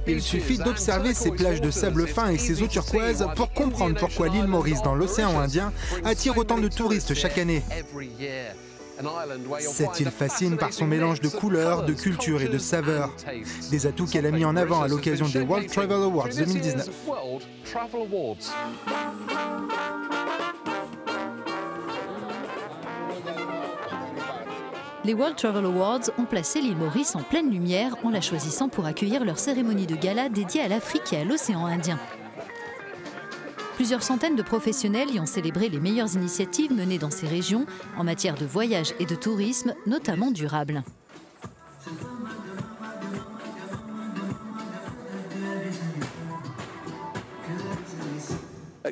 Il suffit d'observer ces plages de sable fin et ces eaux turquoises pour comprendre pourquoi l'île Maurice dans l'océan Indien attire autant de touristes chaque année. Cette île fascine par son mélange de couleurs, de cultures et de saveurs. Des atouts qu'elle a mis en avant à l'occasion des World Travel Awards 2019. Les World Travel Awards ont placé l'île Maurice en pleine lumière en la choisissant pour accueillir leur cérémonie de gala dédiée à l'Afrique et à l'océan Indien. Plusieurs centaines de professionnels y ont célébré les meilleures initiatives menées dans ces régions en matière de voyage et de tourisme, notamment durable.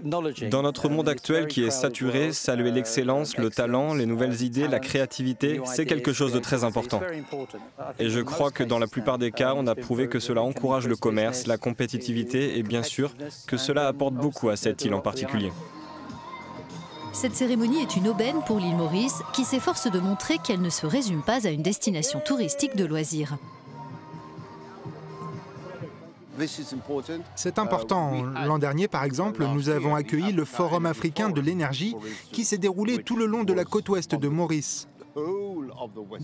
Dans notre monde actuel qui est saturé, saluer l'excellence, le talent, les nouvelles idées, la créativité, c'est quelque chose de très important. Et je crois que dans la plupart des cas, on a prouvé que cela encourage le commerce, la compétitivité et bien sûr que cela apporte beaucoup à cette île en particulier. Cette cérémonie est une aubaine pour l'île Maurice qui s'efforce de montrer qu'elle ne se résume pas à une destination touristique de loisirs. C'est important. L'an dernier, par exemple, nous avons accueilli le Forum africain de l'énergie qui s'est déroulé tout le long de la côte ouest de Maurice.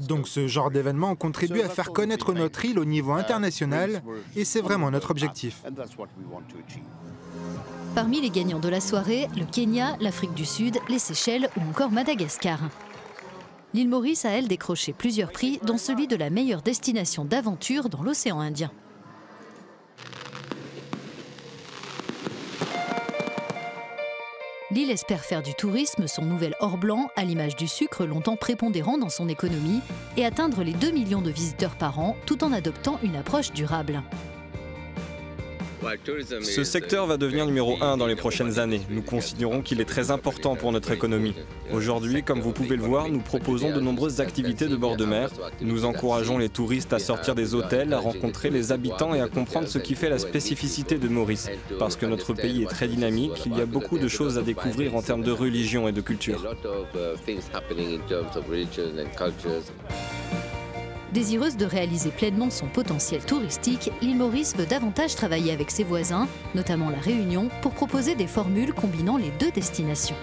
Donc ce genre d'événement contribue à faire connaître notre île au niveau international et c'est vraiment notre objectif. Parmi les gagnants de la soirée, le Kenya, l'Afrique du Sud, les Seychelles ou encore Madagascar. L'île Maurice a, elle, décroché plusieurs prix, dont celui de la meilleure destination d'aventure dans l'océan Indien. L'île espère faire du tourisme son nouvel or blanc, à l'image du sucre longtemps prépondérant dans son économie, et atteindre les 2 millions de visiteurs par an, tout en adoptant une approche durable. Ce secteur va devenir numéro 1 dans les prochaines années. Nous considérons qu'il est très important pour notre économie. Aujourd'hui, comme vous pouvez le voir, nous proposons de nombreuses activités de bord de mer. Nous encourageons les touristes à sortir des hôtels, à rencontrer les habitants et à comprendre ce qui fait la spécificité de Maurice. Parce que notre pays est très dynamique, il y a beaucoup de choses à découvrir en termes de religion et de culture. Désireuse de réaliser pleinement son potentiel touristique, l'île Maurice veut davantage travailler avec ses voisins, notamment la Réunion, pour proposer des formules combinant les deux destinations.